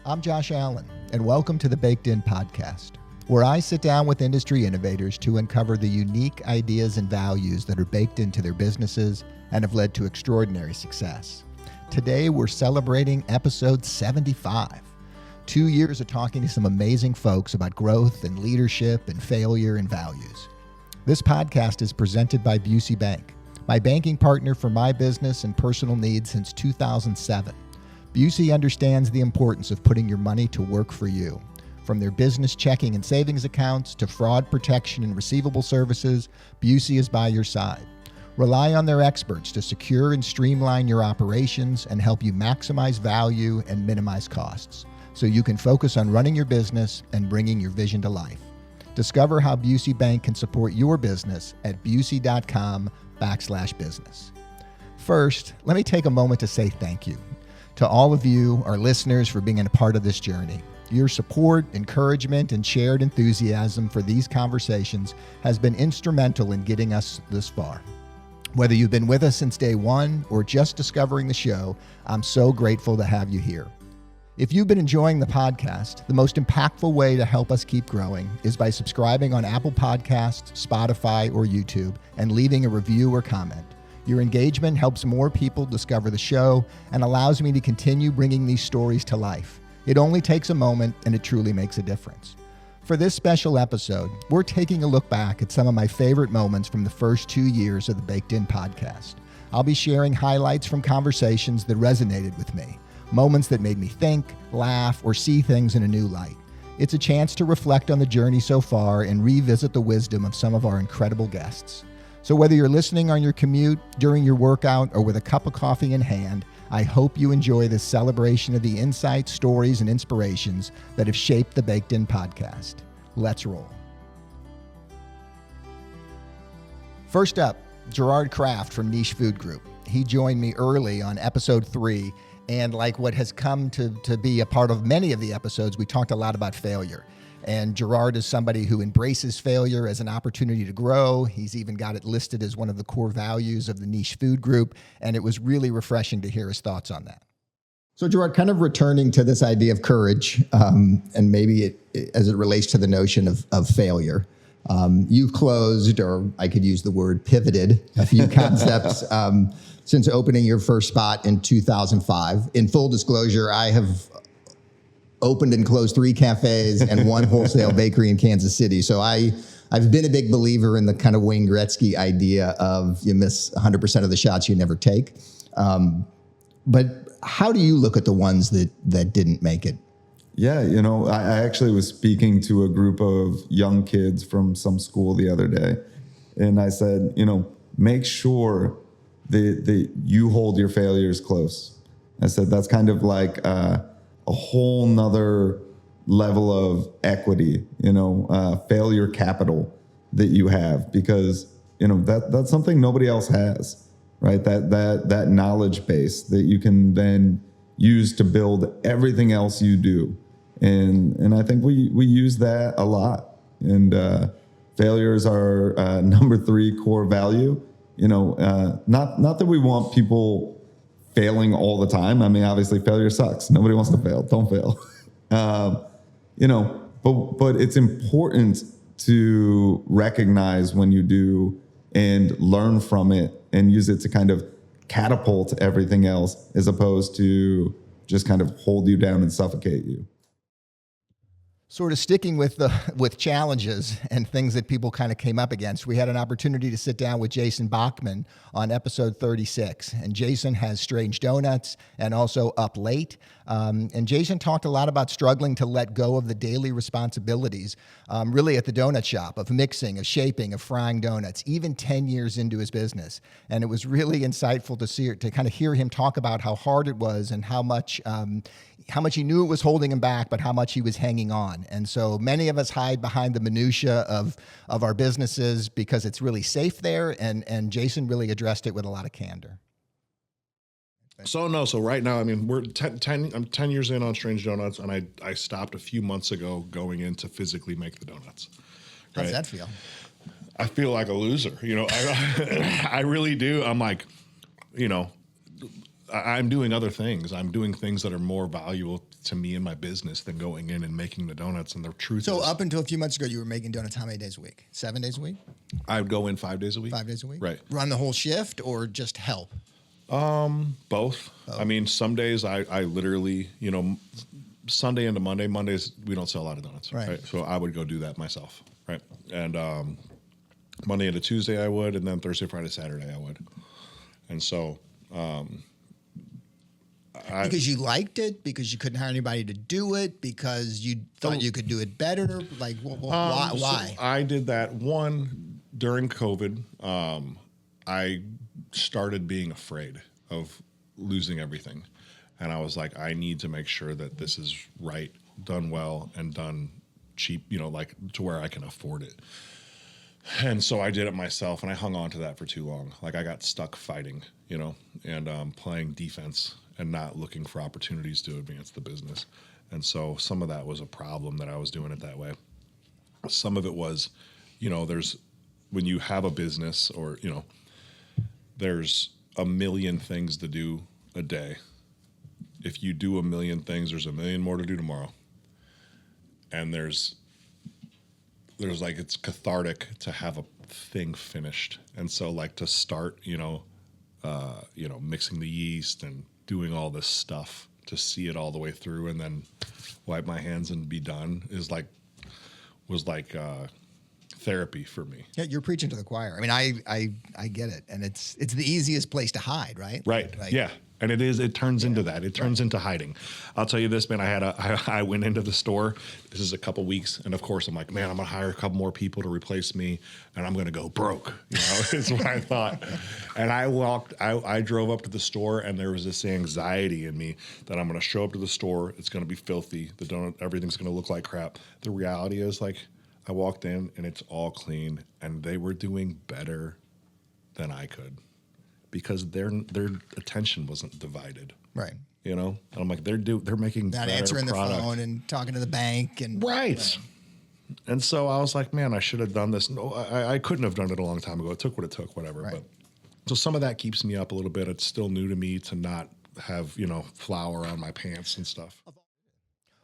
I'm Josh Allen, and welcome to the Baked In Podcast, where I sit down with industry innovators to uncover the unique ideas and values that are baked into their businesses and have led to extraordinary success. Today, we're celebrating episode 75. 2 years of talking to some amazing folks about growth and leadership and failure and values. This podcast is presented by Busey Bank, my banking partner for my business and personal needs since 2007. Busey understands the importance of putting your money to work for you. From their business checking and savings accounts to fraud protection and receivable services, Busey is by your side. Rely on their experts to secure and streamline your operations and help you maximize value and minimize costs, so you can focus on running your business and bringing your vision to life. Discover how Busey Bank can support your business at busey.com/business. First, let me take a moment to say thank you to all of you, our listeners, for being a part of this journey. Your support, encouragement, and shared enthusiasm for these conversations has been instrumental in getting us this far. Whether you've been with us since day one or just discovering the show, I'm so grateful to have you here. If you've been enjoying the podcast, the most impactful way to help us keep growing is by subscribing on Apple Podcasts, Spotify, or YouTube and leaving a review or comment. Your engagement helps more people discover the show and allows me to continue bringing these stories to life. It only takes a moment, and it truly makes a difference. For this special episode, we're taking a look back at some of my favorite moments from the first 2 years of the Baked In podcast. I'll be sharing highlights from conversations that resonated with me, moments that made me think, laugh, or see things in a new light. It's a chance to reflect on the journey so far and revisit the wisdom of some of our incredible guests. So whether you're listening on your commute, during your workout, or with a cup of coffee in hand, I hope you enjoy this celebration of the insights, stories, and inspirations that have shaped the Baked In podcast. Let's roll. First up, Gerard Kraft from Niche Food Group. He joined me early on episode 3, and like what has come to be a part of many of the episodes, we talked a lot about failure. And Gerard is somebody who embraces failure as an opportunity to grow. He's even got it listed as one of the core values of the Niche Food Group. And it was really refreshing to hear his thoughts on that. So Gerard, kind of returning to this idea of courage, and maybe as it relates to the notion of failure. You've closed, or I could use the word pivoted, a few concepts since opening your first spot in 2005. In full disclosure, I have opened and closed 3 cafes and 1 wholesale bakery in Kansas City. So I've been a big believer in the kind of Wayne Gretzky idea of you miss 100% of the shots you never take. But how do you look at the ones that didn't make it? Yeah, I actually was speaking to a group of young kids from some school the other day. And I said, make sure that you hold your failures close. I said, that's kind of like a whole nother level of equity, failure capital that you have, because, that's something nobody else has, right? That knowledge base that you can then use to build everything else you do. And I think we use that a lot. And failure is our number 3 core value. Not that we want people failing all the time. I mean, obviously failure sucks. Nobody wants to fail. Don't fail. But it's important to recognize when you do and learn from it and use it to kind of catapult everything else, as opposed to just kind of hold you down and suffocate you. Sort of sticking with challenges and things that people kind of came up against, we had an opportunity to sit down with Jason Bachman on episode 36. And Jason has Strange Donuts and also Up Late. And Jason talked a lot about struggling to let go of the daily responsibilities, really at the donut shop, of mixing, of shaping, of frying donuts, even 10 years into his business. And it was really insightful to kind of hear him talk about how hard it was and how much he knew it was holding him back, but how much he was hanging on. And so many of us hide behind the minutia of our businesses because it's really safe there. And Jason really addressed it with a lot of candor. So right now, I mean, I'm 10 years in on Strange Donuts, and I stopped a few months ago going in to physically make the donuts. How does that feel? I feel like a loser. I really do. I'm like, I'm doing other things. I'm doing things that are more valuable to me in my business than going in and making the donuts. And the truth So is, up until a few months ago, you were making donuts how many days a week? 7 days a week? I would go in 5 days a week. 5 days a week? Right. Run the whole shift or just help? Both. I mean, some days I literally, Sunday into Mondays, we don't sell a lot of donuts. Right. So I would go do that myself. Right. And Monday into Tuesday I would, and then Thursday, Friday, Saturday I would. And so, because you liked it, because you couldn't hire anybody to do it, because you thought you could do it better. Like, why? So I did that one during COVID. I started being afraid of losing everything, and I was like, I need to make sure that this is right, done well, and done cheap. Like to where I can afford it. And so I did it myself, and I hung on to that for too long. Like I got stuck fighting, and playing defense and not looking for opportunities to advance the business. And so some of that was a problem that I was doing it that way. Some of it was, there's when you have a business or, there's a million things to do a day. If you do a million things, there's a million more to do tomorrow. And there's like, it's cathartic to have a thing finished. And so like to start, mixing the yeast and doing all this stuff to see it all the way through and then wipe my hands and be done was like therapy for me. Yeah, you're preaching to the choir. I mean, I get it. And it's the easiest place to hide, right? Right. Like, yeah. And it turns into that. It turns into hiding. I'll tell you this, man, I went into the store. This is a couple weeks. And of course I'm like, man, I'm going to hire a couple more people to replace me and I'm going to go broke. Is what I thought. And I drove up to the store and there was this anxiety in me that I'm going to show up to the store. It's going to be filthy. The donut, everything's going to look like crap. The reality is like I walked in and it's all clean and they were doing better than I could. Because their attention wasn't divided, right? And I'm like, they're making not better answering product. the phone and talking to the bank and right. And so I was like, man, I should have done this. No, I couldn't have done it a long time ago. It took what it took, whatever. Right. But so some of that keeps me up a little bit. It's still new to me to not have flour on my pants and stuff.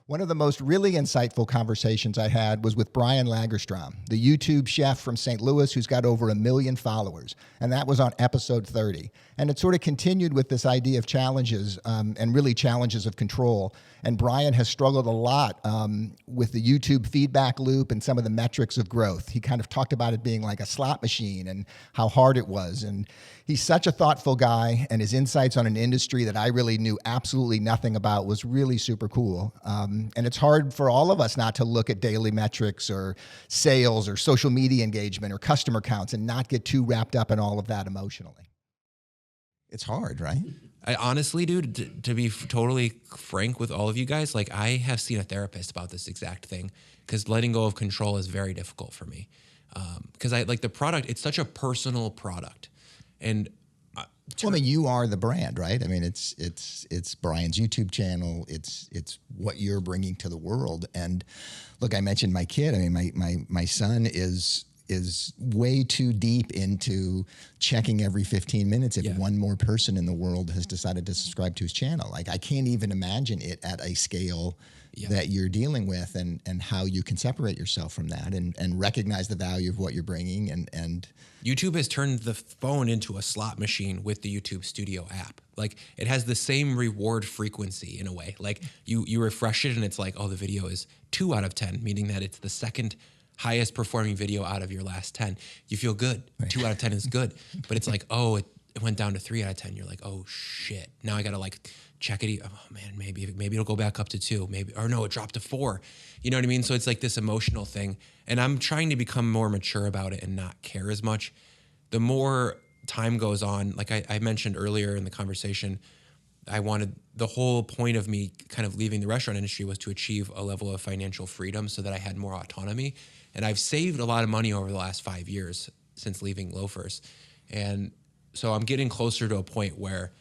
One of the most really insightful conversations I had was with Brian Lagerstrom, the YouTube chef from St. Louis who's got over 1 million followers. And that was on episode 30. And it sort of continued with this idea of challenges and really challenges of control. And Brian has struggled a lot with the YouTube feedback loop and some of the metrics of growth. He kind of talked about it being like a slot machine and how hard it was. And he's such a thoughtful guy, and his insights on an industry that I really knew absolutely nothing about was really super cool. And it's hard for all of us not to look at daily metrics or sales or social media engagement or customer counts and not get too wrapped up in all of that emotionally. It's hard, right? I honestly, dude, to be totally frank with all of you guys, like I have seen a therapist about this exact thing because letting go of control is very difficult for me. Because I like the product, it's such a personal product. And well, I mean, you are the brand, right? I mean, it's Brian's YouTube channel. It's what you're bringing to the world. And look, I mentioned my kid. I mean, my son is way too deep into checking every 15 minutes if one more person in the world has decided to subscribe to his channel. Like I can't even imagine it at a scale that you're dealing with and how you can separate yourself from that and recognize the value of what you're bringing and YouTube has turned the phone into a slot machine with the YouTube Studio app. Like it has the same reward frequency in a way. Like you refresh it and it's like, oh, the video is 2 out of 10, meaning that it's the second highest performing video out of your last 10. You feel good. Right. 2 out of 10 is good. But it's like, oh, it went down to 3 out of 10. You're like, oh shit. Now I got to like check it. Oh man, maybe it'll go back up to 2. Maybe, or no, it dropped to 4. You know what I mean? So it's like this emotional thing. And I'm trying to become more mature about it and not care as much. The more time goes on, like I mentioned earlier in the conversation, the whole point of me kind of leaving the restaurant industry was to achieve a level of financial freedom so that I had more autonomy. And I've saved a lot of money over the last 5 years since leaving Loafers. And so I'm getting closer to a point where,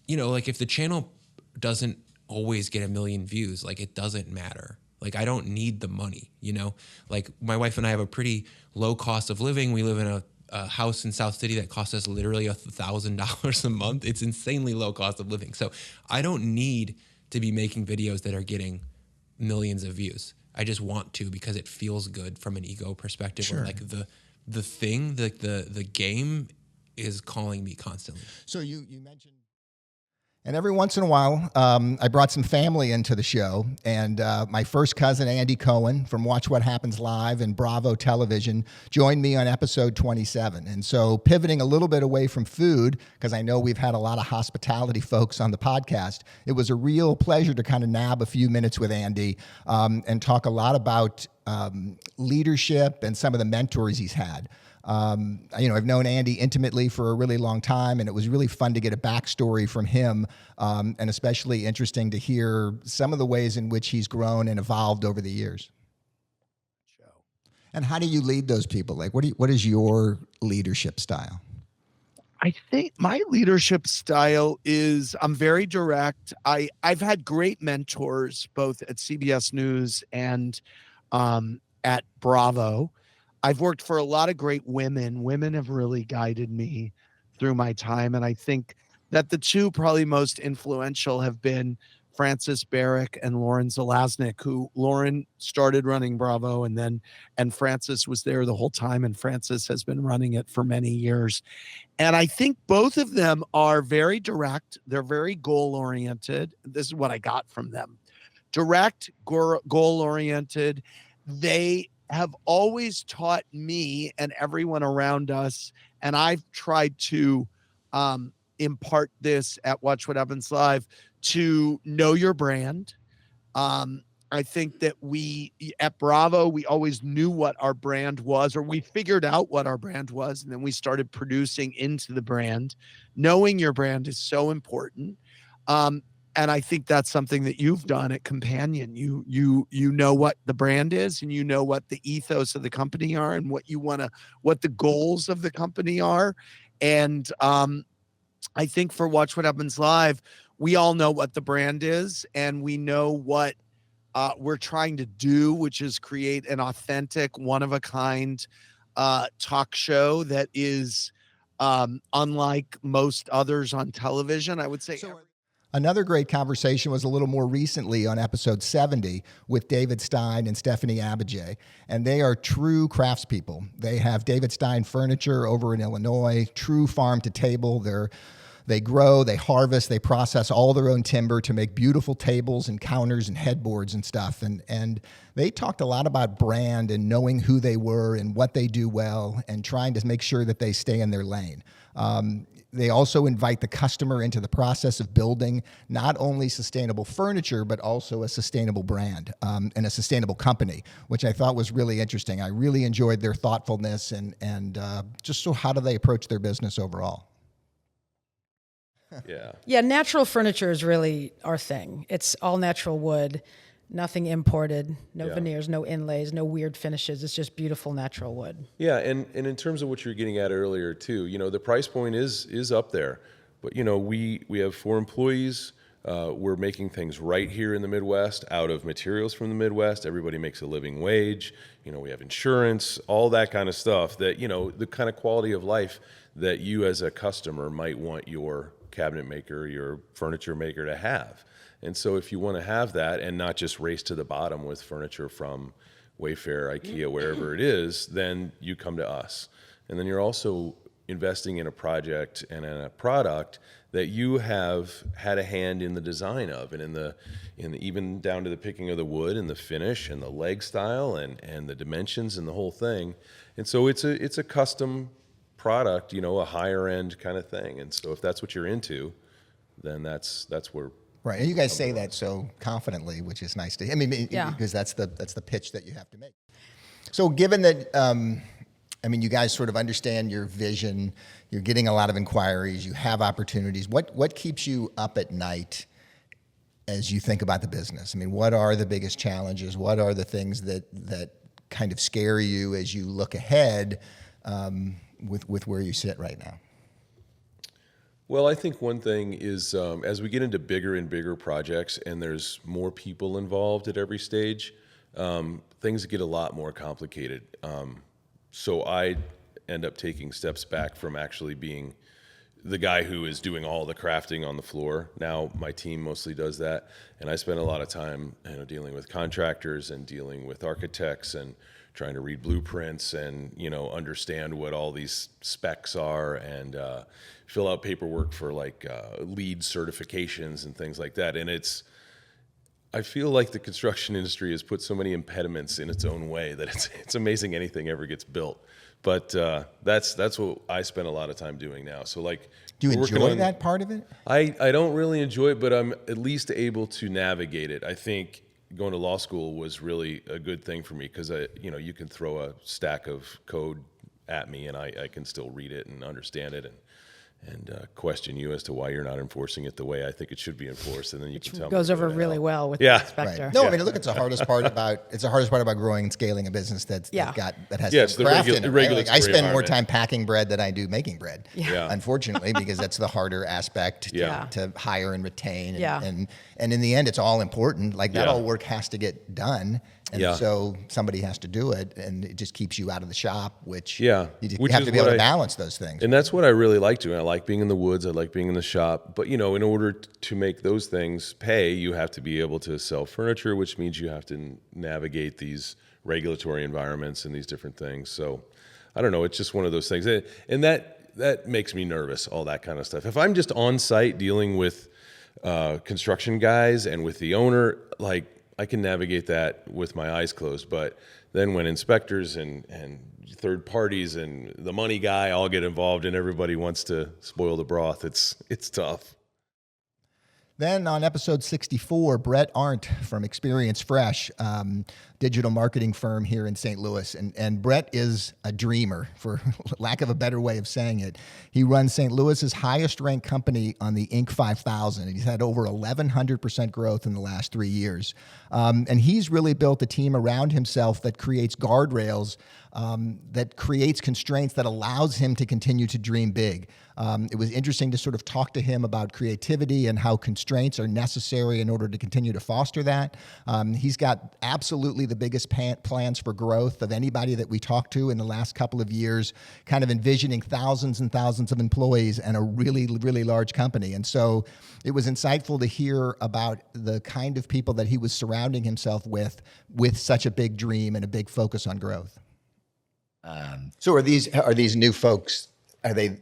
like if the channel doesn't always get 1 million views, like it doesn't matter. Like I don't need the money, like my wife and I have a pretty low cost of living. We live in a a house in South City that costs us literally $1,000 a month. It's insanely low cost of living. So I don't need to be making videos that are getting millions of views. I just want to because it feels good from an ego perspective. Sure. Or like the game is calling me constantly. So you mentioned, and every once in a while, I brought some family into the show, and my first cousin, Andy Cohen from Watch What Happens Live and Bravo Television, joined me on episode 27. And so pivoting a little bit away from food, because I know we've had a lot of hospitality folks on the podcast, it was a real pleasure to kind of nab a few minutes with Andy and talk a lot about leadership and some of the mentors he's had. I've known Andy intimately for a really long time, and it was really fun to get a backstory from him, and especially interesting to hear some of the ways in which he's grown and evolved over the years. And how do you lead those people? Like, what is your leadership style? I think my leadership style is I'm very direct. I've had great mentors both at CBS News and at Bravo. I've worked for a lot of great women. Women have really guided me through my time. And I think that the two probably most influential have been Frances Barrick and Lauren Zalaznick, who Lauren started running Bravo and Frances was there the whole time. And Frances has been running it for many years. And I think both of them are very direct. They're very goal oriented. This is what I got from them. Direct, goal oriented. They have always taught me and everyone around us, and I've tried to impart this at Watch What Happens Live, to know your brand. I think that we at Bravo, we always knew what our brand was, or we figured out what our brand was, and then we started producing into the brand. Knowing your brand is so important. And I think that's something that you've done at Companion. You know what the brand is, and you know what the ethos of the company are, and what the goals of the company are. And I think for Watch What Happens Live, we all know what the brand is, and we know what we're trying to do, which is create an authentic, one-of-a-kind talk show that is unlike most others on television. I would say. Another great conversation was a little more recently on episode 70 with David Stein and Stephanie Abijay. And they are true craftspeople. They have David Stein Furniture over in Illinois, true farm to table. They grow, they harvest, they process all their own timber to make beautiful tables and counters and headboards and stuff. And they talked a lot about brand and knowing who they were and what they do well and trying to make sure that they stay in their lane. They also invite the customer into the process of building not only sustainable furniture, but also a sustainable brand and a sustainable company, which I thought was really interesting. I really enjoyed their thoughtfulness and just so how do they approach their business overall? Yeah, natural furniture is really our thing. It's all natural wood, nothing imported, no veneers, no inlays, no weird finishes. It's just beautiful natural wood. Yeah, and in terms of what you're getting at earlier too, the price point is up there. But we have 4 employees. We're making things right here in the Midwest out of materials from the Midwest. Everybody makes a living wage. We have insurance, all that kind of stuff that, the kind of quality of life that you as a customer might want your cabinet maker, your furniture maker to have. And so if you want to have that and not just race to the bottom with furniture from Wayfair, IKEA, wherever it is, then you come to us. And then you're also investing in a project and in a product that you have had a hand in the design of, and in the even down to the picking of the wood and the finish and the leg style and the dimensions and the whole thing. And so it's a custom product, a higher end kind of thing. And so if that's what you're into, then that's where. Right, and you guys say that so confidently, which is nice to hear. Because that's the pitch that you have to make. So given that, you guys sort of understand your vision, you're getting a lot of inquiries, you have opportunities. What keeps you up at night as you think about the business? What are the biggest challenges? What are the things that kind of scare you as you look ahead with where you sit right now? Well, I think one thing is as we get into bigger and bigger projects and there's more people involved at every stage, things get a lot more complicated. So I end up taking steps back from actually being the guy who is doing all the crafting on the floor. Now my team mostly does that, and I spend a lot of time, dealing with contractors and dealing with architects and trying to read blueprints and understand what all these specs are and fill out paperwork for like LEED certifications and things like that. And I feel like the construction industry has put so many impediments in its own way that it's amazing anything ever gets built. But that's what I spend a lot of time doing now. So like, Do you enjoy that part of it? I don't really enjoy it, but I'm at least able to navigate it. I think going to law school was really a good thing for me because you can throw a stack of code at me and I can still read it and understand it and question you as to why you're not enforcing it the way I think it should be enforced, and then you can tell me Goes what's over going really on. well with Yeah. the inspector. Right. No, I mean, look, it's the hardest part about growing and scaling a business that has Yeah, it's some the craft in it. Right? Like, regulatory I spend more environment. time packing bread than I do making bread. Yeah. Unfortunately, because that's the harder aspect Yeah. to hire and retain. Yeah. And in the end, it's all important. Like that Yeah. all work has to get done. And Yeah. so somebody has to do it, and it just keeps you out of the shop, which Yeah. you Which have is to be able what to balance those things. And that's what I really like doing. I like being in the woods. I like being in the shop. But, in order to make those things pay, you have to be able to sell furniture, which means you have to navigate these regulatory environments and these different things. So, I don't know. It's just one of those things. And that makes me nervous, all that kind of stuff. If I'm just on site dealing with construction guys and with the owner, like, I can navigate that with my eyes closed. But then when inspectors and third parties and the money guy all get involved and everybody wants to spoil the broth, it's tough. Then on episode 64, Brett Arndt from Experience Fresh, digital marketing firm here in St. Louis. And Brett is a dreamer, for lack of a better way of saying it. He runs St. Louis's highest ranked company on the Inc. 5000. And he's had over 1,100% growth in the last 3 years. And he's really built a team around himself that creates guardrails, that creates constraints that allows him to continue to dream big. It was interesting to sort of talk to him about creativity and how constraints are necessary in order to continue to foster that. He's got absolutely the biggest plans for growth of anybody that we talked to in the last couple of years, kind of envisioning thousands and thousands of employees and a really, really large company. And so it was insightful to hear about the kind of people that he was surrounding himself with such a big dream and a big focus on growth. So are these new folks? Are they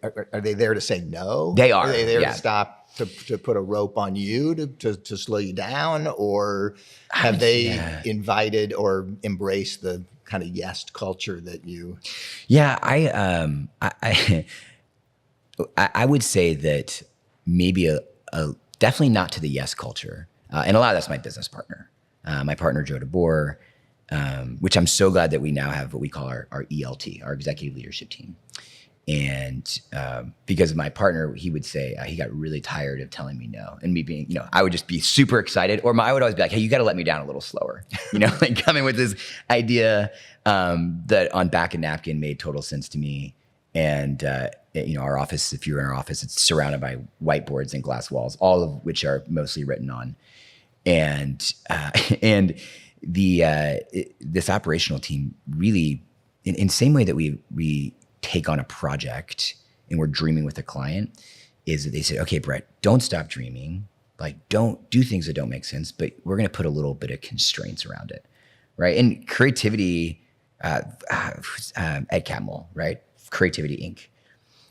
there to say no? They are. Are they there yeah. to stop to put a rope on you to slow you down, or have they invited or embraced the kind of yes culture that you? Yeah, I would say that maybe a definitely not to the yes culture, and a lot of that's my business partner, my partner Joe DeBoer. Which I'm so glad that we now have what we call our ELT, our executive leadership team. And because of my partner, he would say he got really tired of telling me no. And me being, I would just be super excited. Or I would always be like, hey, you got to let me down a little slower. Like coming with this idea that on back and napkin made total sense to me. And, our office, if you're in our office, it's surrounded by whiteboards and glass walls, all of which are mostly written on. And this operational team really, in same way that we take on a project and we're dreaming with a client, is that they say, okay, Brett, don't stop dreaming. Like, don't do things that don't make sense, but we're going to put a little bit of constraints around it, right? And creativity, Ed Catmull, right? Creativity Inc.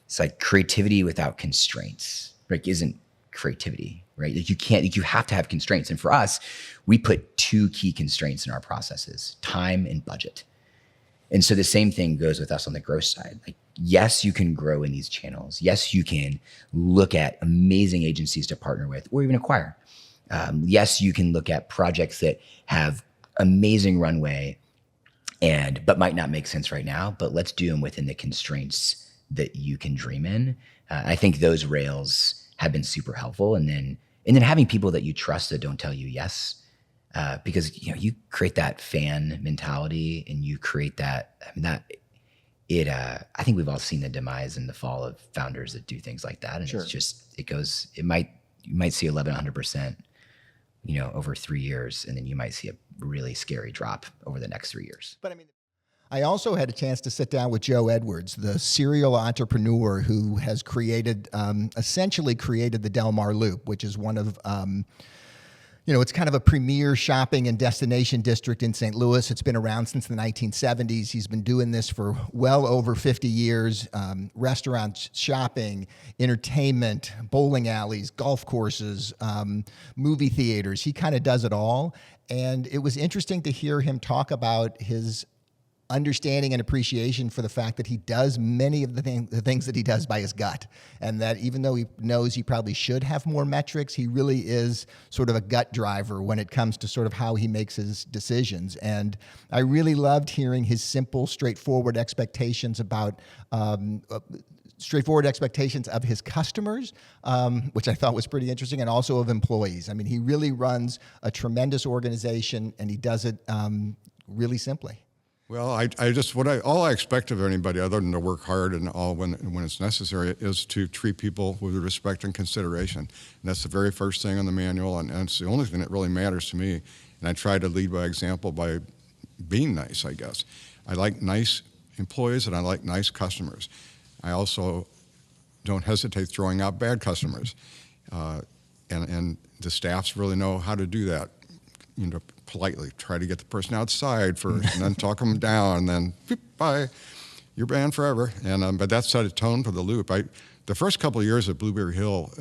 It's like creativity without constraints, like isn't creativity, right? Like you have to have constraints. And for us, we put 2 key constraints in our processes: time and budget. And so the same thing goes with us on the growth side. Like, yes, you can grow in these channels. Yes, you can look at amazing agencies to partner with or even acquire. Yes, you can look at projects that have amazing runway but might not make sense right now, but let's do them within the constraints that you can dream in. I think those rails have been super helpful. And then having people that you trust that don't tell you yes, because you create that fan mentality and you create that. I think we've all seen the demise and the fall of founders that do things like that, and Sure. it's just you might see 1,100%, over 3 years, and then you might see a really scary drop over the next 3 years. But I mean, I also had a chance to sit down with Joe Edwards, the serial entrepreneur who has essentially created the Del Mar Loop, which is one of, it's kind of a premier shopping and destination district in St. Louis. It's been around since the 1970s. He's been doing this for well over 50 years. Restaurants, shopping, entertainment, bowling alleys, golf courses, movie theaters. He kind of does it all. And it was interesting to hear him talk about his understanding and appreciation for the fact that he does many of the things that he does by his gut, and that even though he knows he probably should have more metrics, he really is sort of a gut driver when it comes to sort of how he makes his decisions. And I really loved hearing his simple, straightforward expectations about straightforward expectations of his customers, which I thought was pretty interesting, and also of employees. I mean, he really runs a tremendous organization, and he does it really simply. Well, all I expect of anybody, other than to work hard and all when it's necessary, is to treat people with respect and consideration. And that's the very first thing on the manual, and it's the only thing that really matters to me. And I try to lead by example by being nice, I guess. I like nice employees and I like nice customers. I also don't hesitate throwing out bad customers. And the staffs really know how to do that. Politely try to get the person outside first, and then talk them down, and then beep, bye, you're banned forever. And but that set a tone for the Loop. The first couple of years at Blueberry Hill,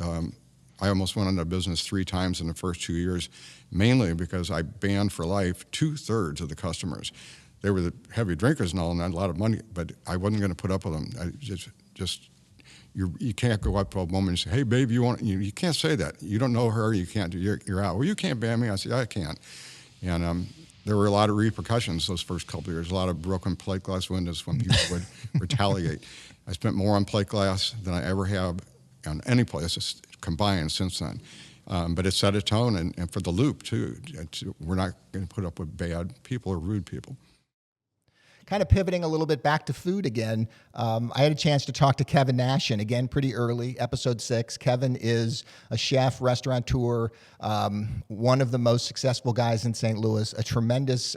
I almost went out of business 3 times in the first 2 years, mainly because I banned for life 2/3 of the customers. They were the heavy drinkers and all, and had a lot of money, but I wasn't going to put up with them. You can't go up to a woman and say, "Hey, babe, you can't say that. You don't know her. You can't. You're out." "Well, you can't ban me." I said, "I can." And there were a lot of repercussions those first couple of years, a lot of broken plate glass windows when people would retaliate. I spent more on plate glass than I ever have on any place combined since then. But it set a tone, and for the Loop, too. We're not going to put up with bad people or rude people. Kind of pivoting a little bit back to food again, I had a chance to talk to Kevin Nash, and again, pretty early, episode 6. Kevin is a chef, restaurateur, one of the most successful guys in St. Louis, a tremendous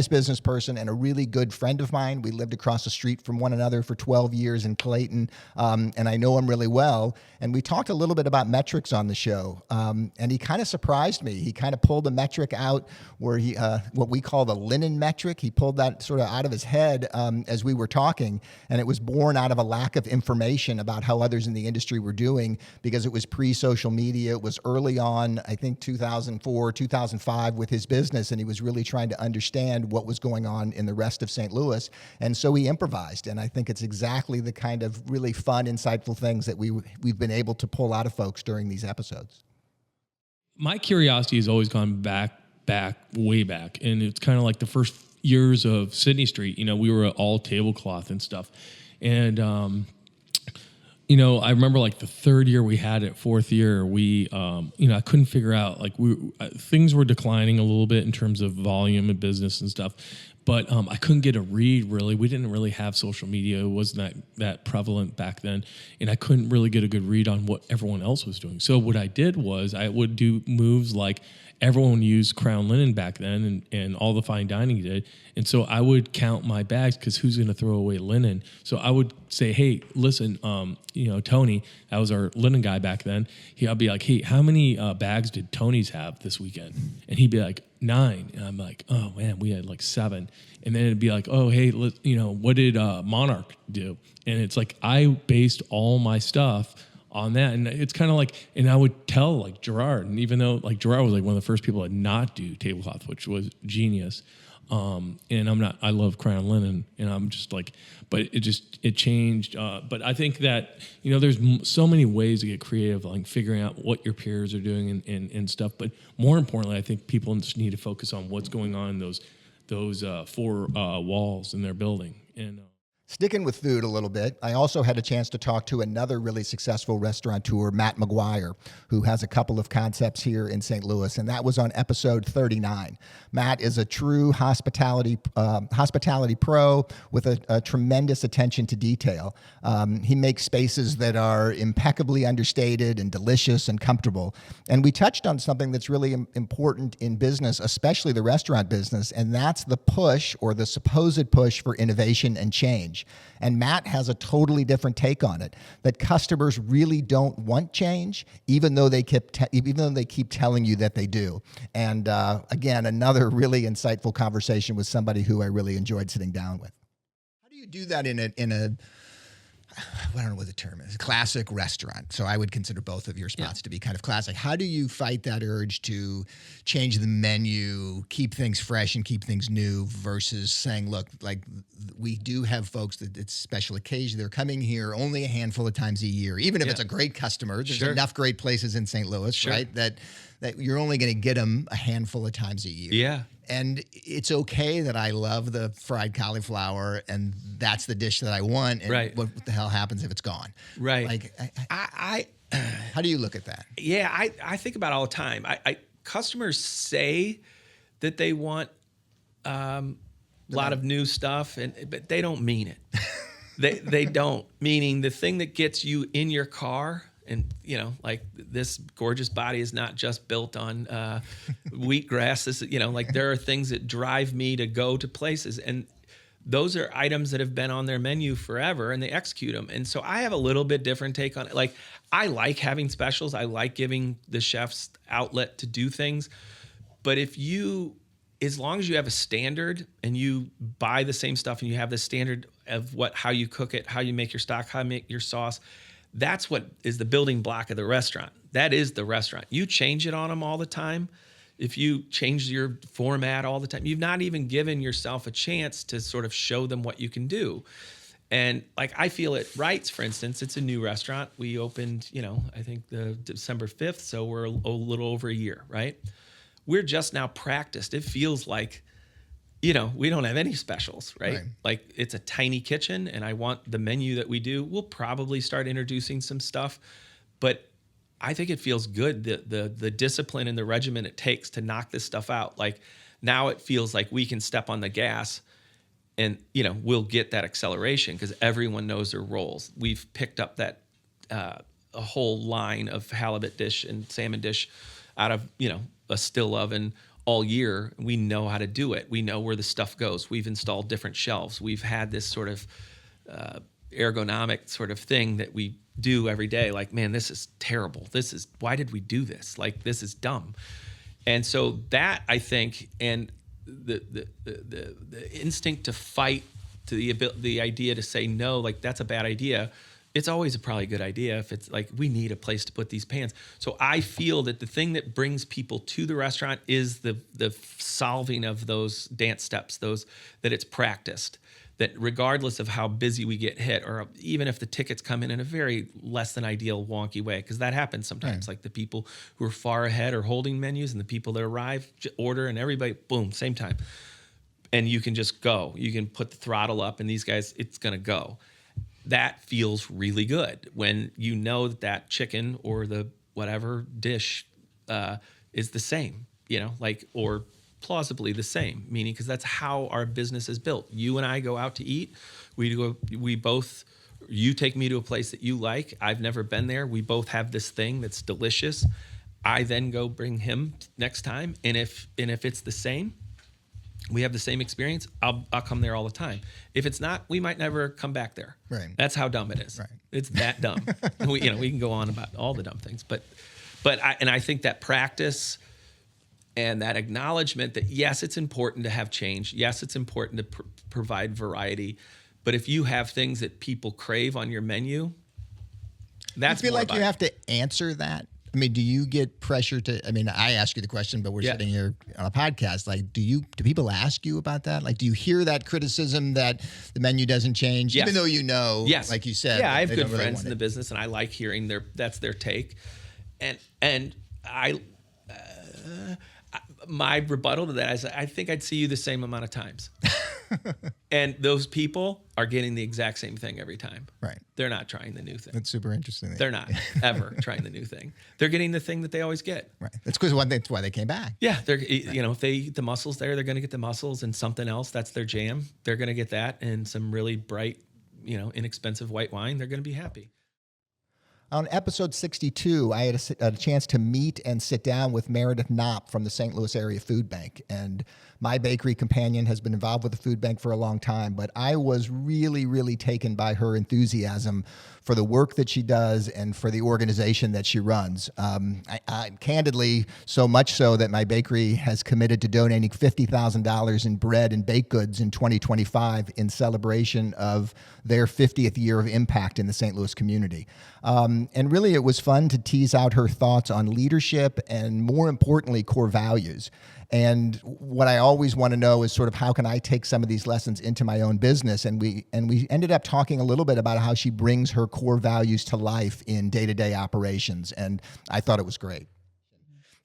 business person, and a really good friend of mine. We lived across the street from one another for 12 years in Clayton, and I know him really well. And we talked a little bit about metrics on the show, and he kind of surprised me. He kind of pulled a metric out where he, what we call the linen metric. He pulled that sort of out of his head as we were talking, and it was born out of a lack of information about how others in the industry were doing, because it was pre-social media. It was early on, I think 2004, 2005 with his business, and he was really trying to understand what was going on in the rest of St. Louis. And so he improvised, and I think it's exactly the kind of really fun, insightful things that we've been able to pull out of folks during these episodes. My curiosity has always gone way back, and it's kind of like the first years of Sydney Street. We were all tablecloth and stuff, and I remember like the 3rd year we had it, 4th year we I couldn't figure out, like, things were declining a little bit in terms of volume of business and stuff, but I couldn't get a read, really. We didn't really have social media. It wasn't that prevalent back then, and I couldn't really get a good read on what everyone else was doing. So what I did was I would do moves like everyone used Crown Linen back then, and all the fine dining did. And so I would count my bags, because who's going to throw away linen? So I would say, "Hey, listen, Tony," that was our linen guy back then. I'd be like, "Hey, how many bags did Tony's have this weekend?" And he'd be like, 9. And I'm like, "Oh man, we had like 7." And then it'd be like, "Oh, hey, what did Monarch do?" And it's like, I based all my stuff on that. And it's kind of like, and I would tell like Gerard, and even though like Gerard was like one of the first people to not do tablecloth, which was genius. And I love Crown Linen, and I'm just like, but it changed. But I think that, there's so many ways to get creative, like figuring out what your peers are doing and stuff. But more importantly, I think people just need to focus on what's going on in those 4 walls in their building. And Sticking with food a little bit, I also had a chance to talk to another really successful restaurateur, Matt McGuire, who has a couple of concepts here in St. Louis, and that was on episode 39. Matt is a true hospitality pro with a tremendous attention to detail. He makes spaces that are impeccably understated and delicious and comfortable. And we touched on something that's really important in business, especially the restaurant business, and that's the push or the supposed push for innovation and change. And Matt has a totally different take on it, that customers really don't want change, even though they keep telling you that they do. And again, another really insightful conversation with somebody who I really enjoyed sitting down with. How do you do that in a I don't know what the term is, classic restaurant? So I would consider both of your spots to be kind of classic. How do you fight that urge to change the menu, keep things fresh and keep things new versus saying, look, like we do have folks that it's special occasion. They're coming here only a handful of times a year. Even if it's a great customer, there's enough great places in St. Louis, right? That you're only going to get them a handful of times a year. Yeah. And it's okay that I love the fried cauliflower and that's the dish that I want. And what the hell happens if it's gone? Right. Like, I how do you look at that? Yeah, I think about it all the time. Customers say that they want a lot of new stuff, but they don't mean it. They don't. Meaning the thing that gets you in your car. And, you know, like this gorgeous body is not just built on wheatgrass. This, you know, like there are things that drive me to go to places. And those are items that have been on their menu forever and they execute them. And so I have a little bit different take on it. Like I like having specials. I like giving the chefs outlet to do things. But as long as you have a standard and you buy the same stuff and you have the standard of how you cook it, how you make your stock, how you make your sauce, that's what is the building block of the restaurant. That is the restaurant. You change it on them all the time. If you change your format all the time, you've not even given yourself a chance to sort of show them what you can do. And like I feel at Wright's, for instance, it's a new restaurant. We opened, I think the December 5th, so we're a little over a year, right? We're just now practiced. It feels like, we don't have any specials, right? Like it's a tiny kitchen and I want the menu that we do. We'll probably start introducing some stuff, but I think it feels good, the discipline and the regimen it takes to knock this stuff out. Like now it feels like we can step on the gas and, we'll get that acceleration because everyone knows their roles. We've picked up that a whole line of halibut dish and salmon dish out of, a still oven all year. We know how to do it. We know where the stuff goes. We've installed different shelves. We've had this sort of ergonomic sort of thing that we do every day. Like, man, this is terrible. Why did we do this? Like, this is dumb. And so that, I think, and the instinct to fight, to the idea to say no, like that's a bad idea. It's always probably a good idea if it's like, we need a place to put these pans. So I feel that the thing that brings people to the restaurant is the solving of those dance steps, that it's practiced, that regardless of how busy we get hit, or even if the tickets come in a very less than ideal wonky way, because that happens sometimes, like the people who are far ahead are holding menus and the people that arrive order and everybody, boom, same time. And you can just go. You can put the throttle up and these guys, it's going to go. That feels really good when you know that chicken or the whatever dish is the same, or plausibly the same, meaning because that's how our business is built. You and I go out to eat. You take me to a place that you like. I've never been there. We both have this thing that's delicious. I then go bring him next time. And if it's the same, we have the same experience, I'll come there all the time. If it's not, we might never come back there. Right. That's how dumb it is. Right. It's that dumb. We can go on about all the dumb things, but I think that practice and that acknowledgement that yes, it's important to have change. Yes, it's important to provide variety. But if you have things that people crave on your menu, that's you feel more like you have to answer that. I mean, do you get pressure I ask you the question, but we're sitting here on a podcast. Like, do people ask you about that? Like, do you hear that criticism that the menu doesn't change, even though like you said? Yeah, I have good friends in the business, and I like hearing that's their take. And my rebuttal to that is, I think I'd see you the same amount of times. And those people are getting the exact same thing every time. Right. They're not trying the new thing. That's super interesting. They're not ever trying the new thing. They're getting the thing that they always get. Right. That's because that's why they came back. Yeah, they're if they eat the mussels there, they're going to get the mussels and something else. That's their jam. They're going to get that and some really bright, inexpensive white wine. They're going to be happy. On episode 62, I had a chance to meet and sit down with Meredith Knopp from the St. Louis Area Food Bank. And my bakery companion has been involved with the food bank for a long time, but I was really, really taken by her enthusiasm for the work that she does and for the organization that she runs. I candidly, so much so that my bakery has committed to donating $50,000 in bread and baked goods in 2025 in celebration of their 50th year of impact in the St. Louis community. And really, it was fun to tease out her thoughts on leadership and, more importantly, core values. And what I always want to know is sort of how can I take some of these lessons into my own business? And we ended up talking a little bit about how she brings her core values to life in day-to-day operations. And I thought it was great.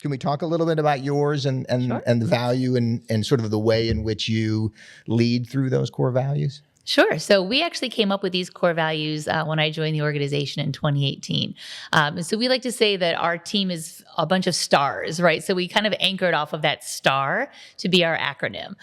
Can we talk a little bit about yours and the value and sort of the way in which you lead through those core values? Sure. So we actually came up with these core values when I joined the organization in 2018. So we like to say that our team is a bunch of stars, right? So we kind of anchored off of that star to be our acronym.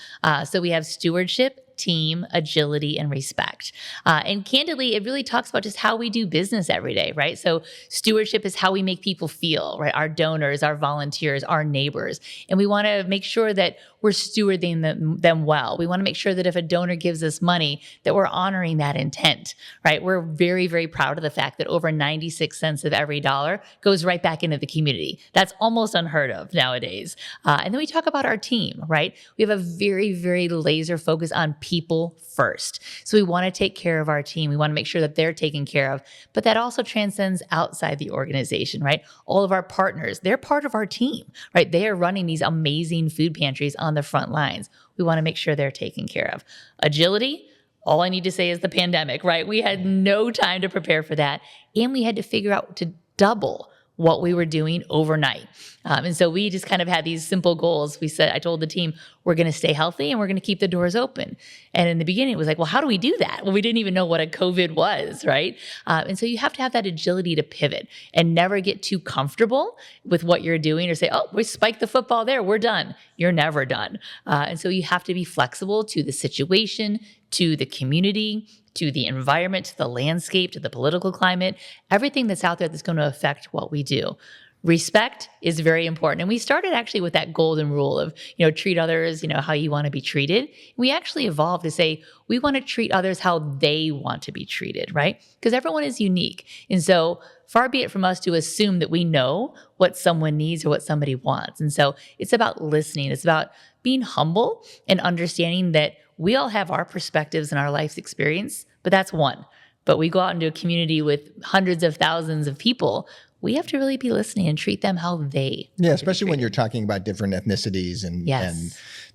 So we have stewardship, team, agility, and respect. And candidly, it really talks about just how we do business every day, right? So stewardship is how we make people feel, right? Our donors, our volunteers, our neighbors. And we want to make sure that we're stewarding them well. We want to make sure that if a donor gives us money, that we're honoring that intent, right? We're very, very proud of the fact that over 96 cents of every dollar goes right back into the community. That's almost unheard of nowadays. And then we talk about our team, right? We have a very, very laser focus on people first. So we want to take care of our team. We want to make sure that they're taken care of, but that also transcends outside the organization, right? All of our partners, they're part of our team, right? They are running these amazing food pantries on the front lines. We want to make sure they're taken care of. Agility, all I need to say is the pandemic, right? We had no time to prepare for that. And we had to figure out to double what we were doing overnight. And so we just kind of had these simple goals. I told the team, we're going to stay healthy and we're going to keep the doors open. And in the beginning, it was like, well, how do we do that? Well, we didn't even know what a COVID was, right? And so you have to have that agility to pivot and never get too comfortable with what you're doing or say, oh, we spiked the football there, we're done. You're never done. And so you have to be flexible to the situation, to the community, to the environment, to the landscape, to the political climate, everything that's out there that's going to affect what we do. Respect is very important. And we started actually with that golden rule of, treat others, how you want to be treated. We actually evolved to say, we want to treat others how they want to be treated, right? Because everyone is unique. And so far be it from us to assume that we know what someone needs or what somebody wants. And so it's about listening. It's about being humble and understanding that we all have our perspectives and our life's experience, but that's one. But we go out into a community with hundreds of thousands of people. We have to really be listening and treat them how they. Yeah, especially when you're talking about different ethnicities and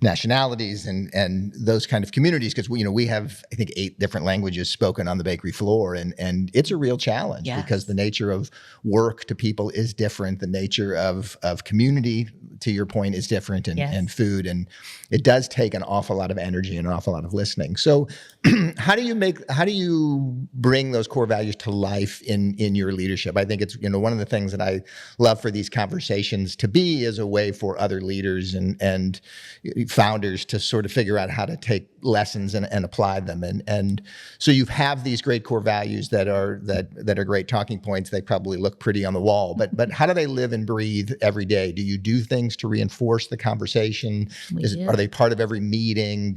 nationalities and those kind of communities, because we have, I think, 8 different languages spoken on the bakery floor, and it's a real challenge because the nature of work to people is different. The nature of community, to your point, is different, and food, and it does take an awful lot of energy and an awful lot of listening. So, how do you bring those core values to life in your leadership? I think it's one of the things that I love for these conversations to be is a way for other leaders and founders to sort of figure out how to take lessons and apply them. And so you have these great core values that are great talking points. They probably look pretty on the wall, but how do they live and breathe every day? Do you do things to reinforce the conversation? Are they part of every meeting?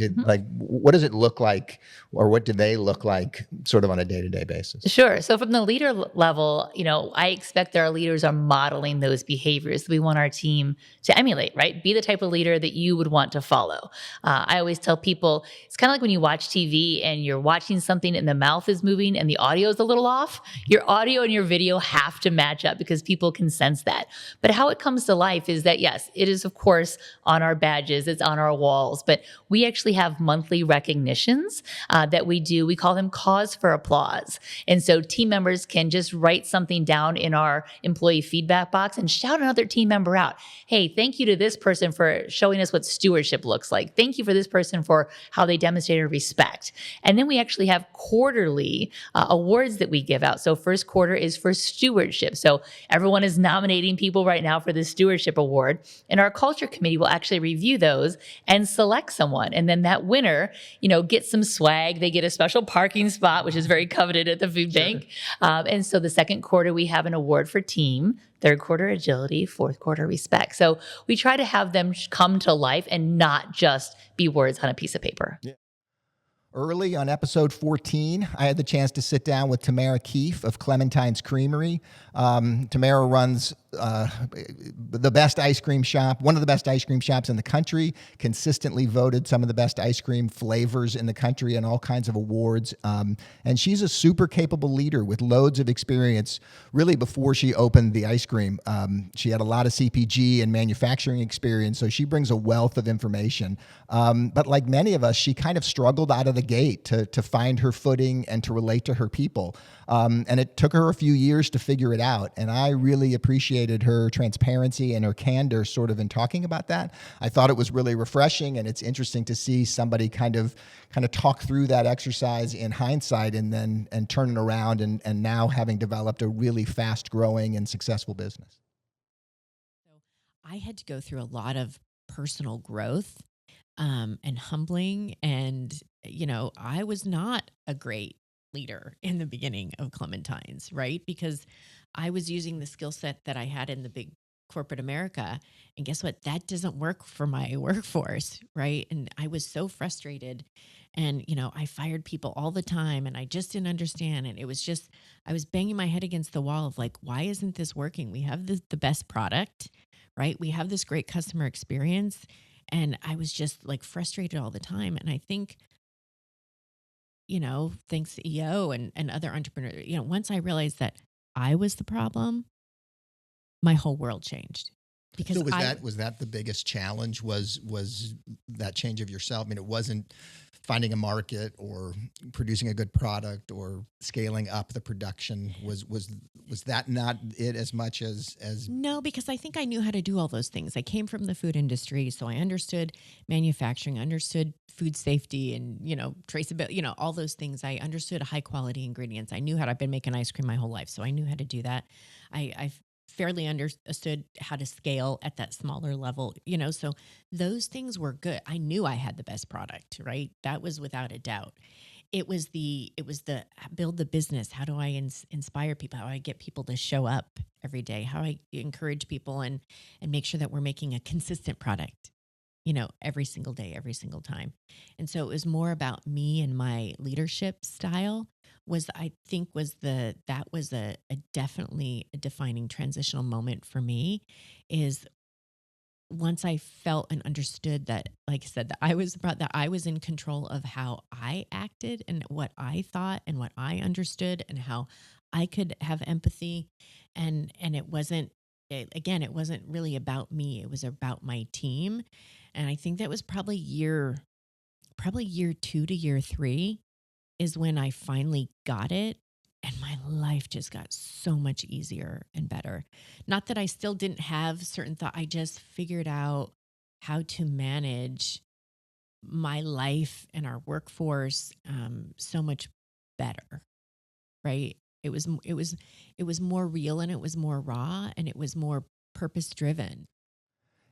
What does it look like, or what do they look like sort of on a day-to-day basis? Sure. So from the leader level, I expect that our leaders are modeling those behaviors that we want our team to emulate, right? Be the type of leader that you would want to follow. I always tell people, it's kind of like when you watch TV and you're watching something and the mouth is moving and the audio is a little off. Your audio and your video have to match up because people can sense that. But how it comes to life is that, yes, it is, of course, on our badges, it's on our walls, but we actually have monthly recognitions that we do. We call them cause for applause. And so team members can just write something down in our our employee feedback box and shout another team member out. Hey, thank you to this person for showing us what stewardship looks like. Thank you for this person for how they demonstrated respect. And then we actually have quarterly awards that we give out. So first quarter is for stewardship. So everyone is nominating people right now for the stewardship award. And our culture committee will actually review those and select someone. And then that winner, gets some swag. They get a special parking spot, which is very coveted at the food bank. And so the second quarter, we have an award for team, third quarter agility, fourth quarter respect. So we try to have them come to life and not just be words on a piece of paper. Yeah. Early on episode 14, I had the chance to sit down with Tamara Keefe of Clementine's Creamery. Tamara runs the best ice cream shop, one of the best ice cream shops in the country, consistently voted some of the best ice cream flavors in the country and all kinds of awards. And she's a super capable leader with loads of experience really before she opened the ice cream. She had a lot of CPG and manufacturing experience, so she brings a wealth of information. But like many of us, she kind of struggled out of the gate to find her footing and to relate to her people. And it took her a few years to figure it out. And I really appreciated her transparency and her candor sort of in talking about that. I thought it was really refreshing, and it's interesting to see somebody kind of talk through that exercise in hindsight and turn it around and now having developed a really fast growing and successful business. I had to go through a lot of personal growth and humbling. And, I was not a great leader in the beginning of Clementine's, right? Because I was using the skill set that I had in the big corporate America. And guess what? That doesn't work for my workforce, right? And I was so frustrated. And, I fired people all the time and I just didn't understand. And it was just, I was banging my head against the wall of like, why isn't this working? We have the best product, right? We have this great customer experience. And I was just like frustrated all the time. And I think, thanks to EO and other entrepreneurs, once I realized that I was the problem, my whole world changed. Because so was that the biggest challenge was that change of yourself? I mean, it wasn't finding a market or producing a good product or scaling up the production. Was that not it as much as? No, because I think I knew how to do all those things. I came from the food industry, so I understood manufacturing, understood food safety and, traceability, all those things. I understood high quality ingredients. I knew I've been making ice cream my whole life, so I knew how to do that. I fairly understood how to scale at that smaller level, so those things were good. I knew I had the best product, right? That was without a doubt. It was the build the business. How do I inspire people? How do I get people to show up every day? How do I encourage people and make sure that we're making a consistent product, every single day, every single time. And so it was more about me and my leadership style was definitely a defining transitional moment for me is once I felt and understood that, like I said, that I was in control of how I acted and what I thought and what I understood and how I could have empathy. And it wasn't really about me. It was about my team. And I think that was probably year 2 to year 3 is when I finally got it. And my life just got so much easier and better. Not that I still didn't have certain thoughts. I just figured out how to manage my life and our workforce so much better, right? It was more real and it was more raw and it was more purpose driven.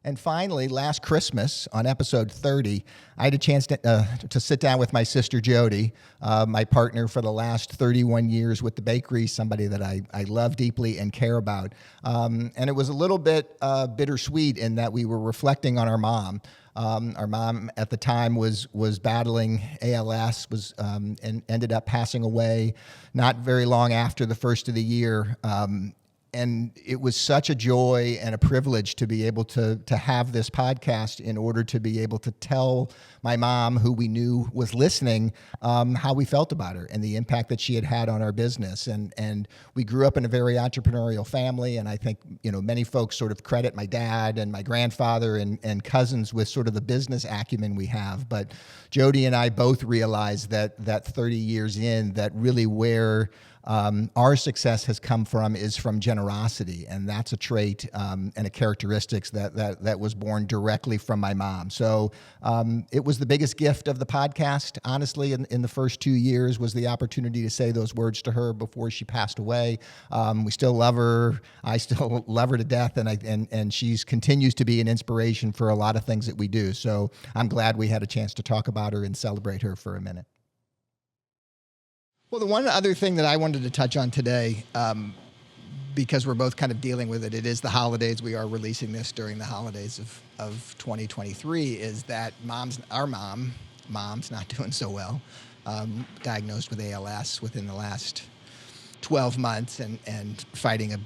And finally, last Christmas on episode 30, I had a chance to sit down with my sister Jody, my partner for the last 31 years with the bakery, somebody that I love deeply and care about. And it was a little bit bittersweet in that we were reflecting on our mom. Our mom at the time was battling ALS, and ended up passing away not very long after the first of the year. And it was such a joy and a privilege to be able to have this podcast in order to be able to tell my mom, who we knew was listening, how we felt about her and the impact that she had had on our business. And we grew up in a very entrepreneurial family. And I think, many folks sort of credit my dad and my grandfather and cousins with sort of the business acumen we have. But Jody and I both realized that 30 years in, that really where our success has come from is from generosity, and that's a trait and a characteristics that was born directly from my mom. So it was the biggest gift of the podcast, honestly, in the first 2 years, was the opportunity to say those words to her before she passed away. We still love her. I still love her to death, and she continues to be an inspiration for a lot of things that we do. So I'm glad we had a chance to talk about her and celebrate her for a minute. Well, the one other thing that I wanted to touch on today, because we're both kind of dealing with it, it is the holidays. We are releasing this during the holidays of 2023, is that mom's not doing so well, diagnosed with ALS within the last 12 months and fighting a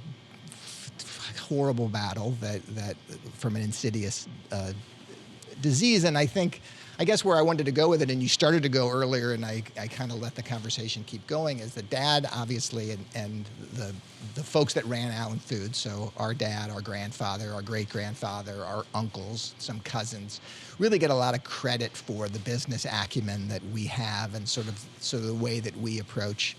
horrible battle that from an insidious disease. And I guess where I wanted to go with it, and you started to go earlier, and I kind of let the conversation keep going, is that Dad, obviously, and the folks that ran Allen Foods, so our dad, our grandfather, our great-grandfather, our uncles, some cousins, really get a lot of credit for the business acumen that we have and sort of the way that we approach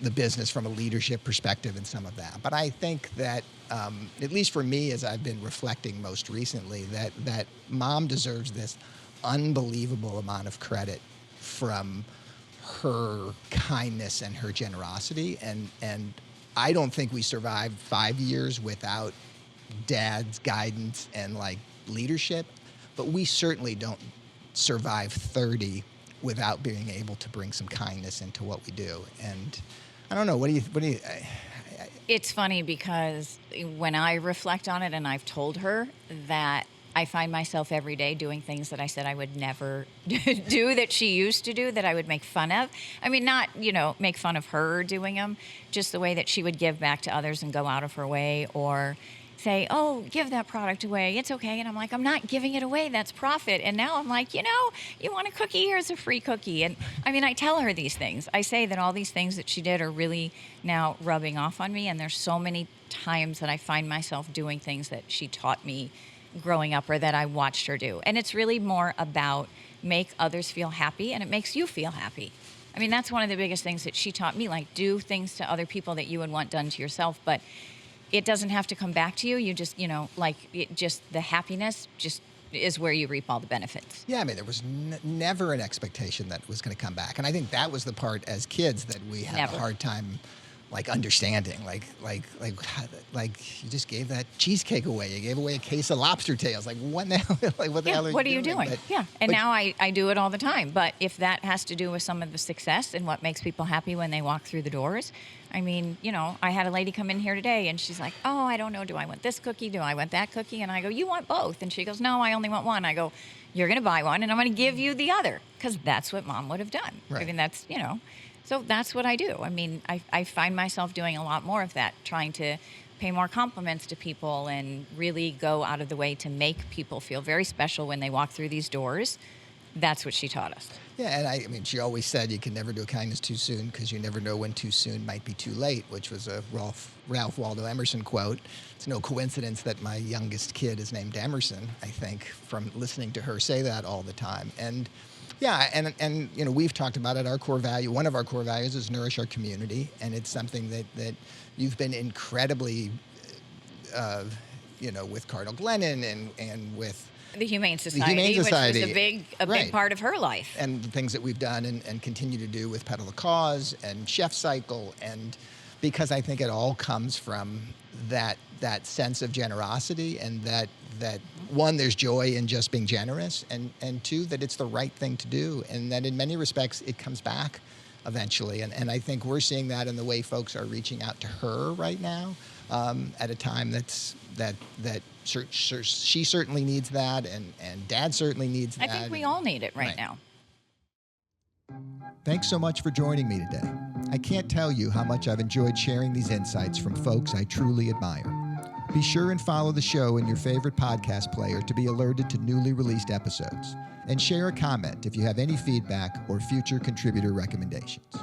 the business from a leadership perspective and some of that. But I think that, at least for me, as I've been reflecting most recently, that Mom deserves this unbelievable amount of credit from her kindness and her generosity. And I don't think we survived 5 years without Dad's guidance and leadership, but we certainly don't survive 30 without being able to bring some kindness into what we do. And I don't know, what do you It's funny because when I reflect on it, and I've told her that I find myself every day doing things that I said I would never do, that she used to do, that I would make fun of. I mean, not, make fun of her doing them, just the way that she would give back to others and go out of her way, or say, oh, give that product away, it's okay. And I'm like, I'm not giving it away, that's profit. And now I'm like, you want a cookie, here's a free cookie. And I mean, I tell her these things. I say that all these things that she did are really now rubbing off on me. And there's so many times that I find myself doing things that she taught me growing up, or that I watched her do. And it's really more about make others feel happy, and it makes you feel happy. I mean, that's one of the biggest things that she taught me, do things to other people that you would want done to yourself, but it doesn't have to come back to you. You just, the happiness just is where you reap all the benefits. Yeah, I mean, there was never an expectation that it was going to come back. And I think that was the part as kids that we had a hard time understanding, you just gave that cheesecake away. You gave away a case of lobster tails. What the hell? What the hell are you doing? And now I do it all the time. But if that has to do with some of the success and what makes people happy when they walk through the doors, I mean, I had a lady come in here today and she's like, oh, I don't know. Do I want this cookie? Do I want that cookie? And I go, you want both? And she goes, no, I only want one. I go, you're going to buy one and I'm going to give you the other, because that's what Mom would have done. Right. I mean, that's, So that's what I do. I mean, I find myself doing a lot more of that, trying to pay more compliments to people and really go out of the way to make people feel very special when they walk through these doors. That's what she taught us. Yeah, and I mean, she always said you can never do a kindness too soon because you never know when too soon might be too late, which was a Ralph Waldo Emerson quote. It's no coincidence that my youngest kid is named Emerson, I think, from listening to her say that all the time. And yeah, and we've talked about it. Our core value, one of our core values, is nourish our community, and it's something that you've been incredibly, with Cardinal Glennon and with the Humane Society, which was a big part of her life, and the things that we've done and continue to do with Pedal the Cause and Chef Cycle, and because I think it all comes from that sense of generosity, and that one, there's joy in just being generous, and two, that it's the right thing to do, and that in many respects it comes back eventually. And I think we're seeing that in the way folks are reaching out to her right now, at a time that she certainly needs that, and Dad certainly needs that. I think we all need it right now. Thanks so much for joining me today. I can't tell you how much I've enjoyed sharing these insights from folks I truly admire. Be sure and follow the show in your favorite podcast player to be alerted to newly released episodes. And share a comment if you have any feedback or future contributor recommendations.